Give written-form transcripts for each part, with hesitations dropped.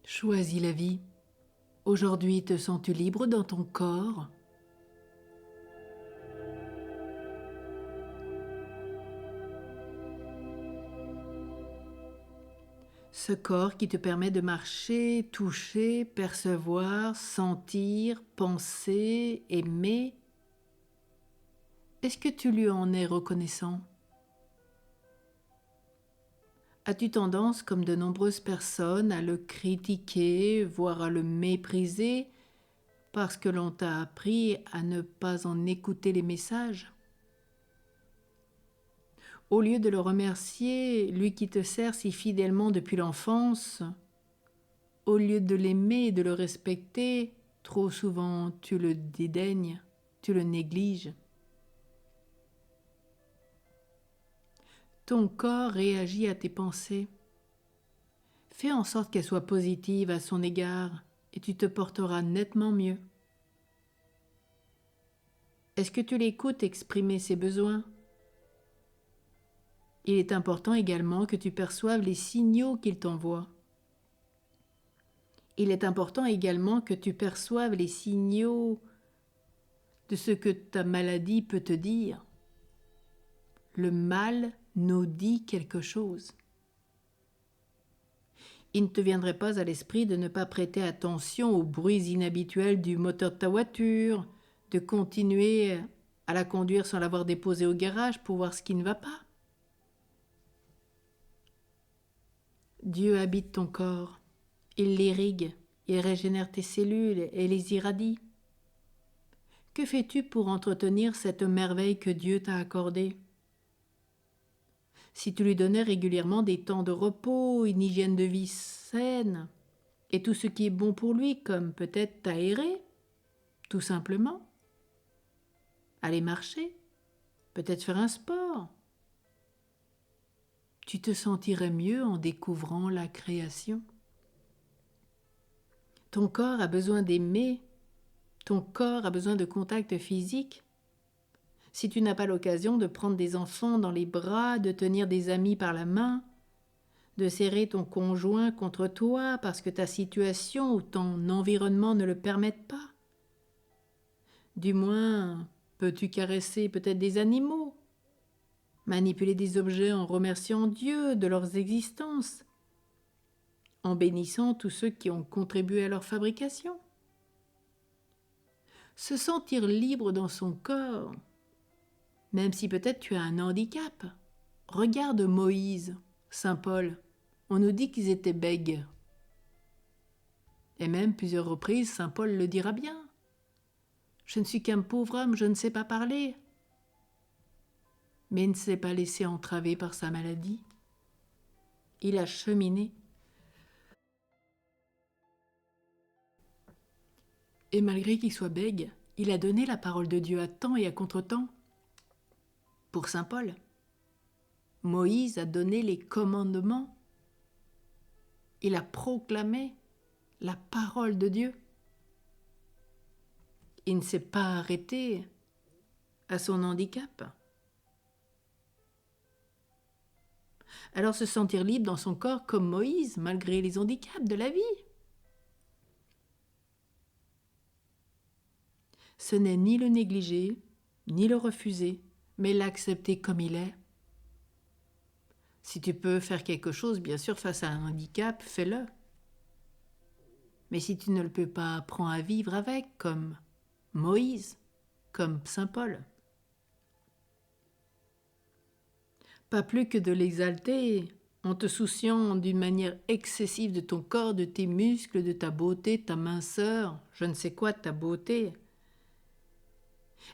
Choisis la vie. Aujourd'hui, te sens-tu libre dans ton corps? Ce corps qui te permet de marcher, toucher, percevoir, sentir, penser, aimer. Est-ce que tu lui en es reconnaissant? As-tu tendance, comme de nombreuses personnes, à le critiquer, voire à le mépriser, parce que l'on t'a appris à ne pas en écouter les messages? Au lieu de le remercier, lui qui te sert si fidèlement depuis l'enfance, au lieu de l'aimer et de le respecter, trop souvent tu le dédaignes, tu le négliges. Ton corps réagit à tes pensées. Fais en sorte qu'elles soient positives à son égard et tu te porteras nettement mieux. Est-ce que tu l'écoutes exprimer ses besoins? Il est important également que tu perçoives les signaux qu'il t'envoie. Il est important également que tu perçoives les signaux de ce que ta maladie peut te dire. Le mal nous dit quelque chose. Il ne te viendrait pas à l'esprit de ne pas prêter attention aux bruits inhabituels du moteur de ta voiture, de continuer à la conduire sans l'avoir déposée au garage pour voir ce qui ne va pas. Dieu habite ton corps, il l'irrigue, il régénère tes cellules et les irradie. Que fais-tu pour entretenir cette merveille que Dieu t'a accordée? Si tu lui donnais régulièrement des temps de repos, une hygiène de vie saine, et tout ce qui est bon pour lui, comme peut-être t'aérer, tout simplement, aller marcher, peut-être faire un sport, tu te sentirais mieux en découvrant la création. Ton corps a besoin d'aimer, ton corps a besoin de contact physique. Si tu n'as pas l'occasion de prendre des enfants dans les bras, de tenir des amis par la main, de serrer ton conjoint contre toi parce que ta situation ou ton environnement ne le permettent pas, du moins peux-tu caresser peut-être des animaux, manipuler des objets en remerciant Dieu de leur existence, en bénissant tous ceux qui ont contribué à leur fabrication. Se sentir libre dans son corps, même si peut-être tu as un handicap. Regarde Moïse, Saint Paul, on nous dit qu'ils étaient bègues. Et même plusieurs reprises, Saint Paul le dira bien. Je ne suis qu'un pauvre homme, je ne sais pas parler. Mais il ne s'est pas laissé entraver par sa maladie. Il a cheminé. Et malgré qu'il soit bègue, il a donné la parole de Dieu à temps et à contre-temps. Pour Saint Paul, Moïse a donné les commandements. Il a proclamé la parole de Dieu. Il ne s'est pas arrêté à son handicap. Alors se sentir libre dans son corps comme Moïse, malgré les handicaps de la vie. Ce n'est ni le négliger, ni le refuser, mais l'accepter comme il est. Si tu peux faire quelque chose, bien sûr, face à un handicap, fais-le. Mais si tu ne le peux pas, apprends à vivre avec, comme Moïse, comme Saint Paul. Pas plus que de l'exalter en te souciant d'une manière excessive de ton corps, de tes muscles, de ta beauté, ta minceur, je ne sais quoi de ta beauté.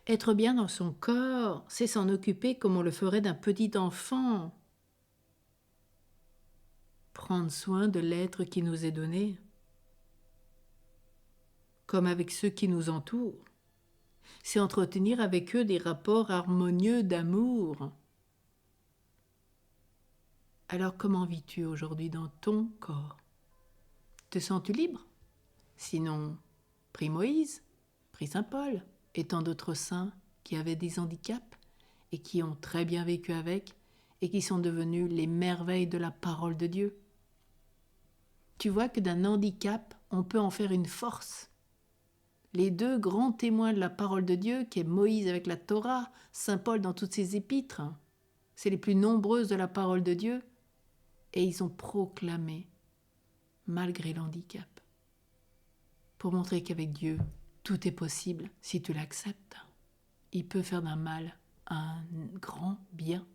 Être bien dans son corps, c'est s'en occuper comme on le ferait d'un petit enfant. Prendre soin de l'être qui nous est donné, comme avec ceux qui nous entourent. C'est entretenir avec eux des rapports harmonieux d'amour. Alors comment vis-tu aujourd'hui dans ton corps? Te sens-tu libre? Sinon, prie Moïse, prie Saint Paul et tant d'autres saints qui avaient des handicaps et qui ont très bien vécu avec et qui sont devenus les merveilles de la parole de Dieu. tu vois que d'un handicap, on peut en faire une force. Les deux grands témoins de la parole de Dieu, qui est Moïse avec la Torah, Saint Paul dans toutes ses épîtres, c'est les plus nombreuses de la parole de Dieu, et ils ont proclamé, malgré l'handicap, pour montrer qu'avec Dieu, tout est possible si tu l'acceptes. Il peut faire d'un mal un grand bien.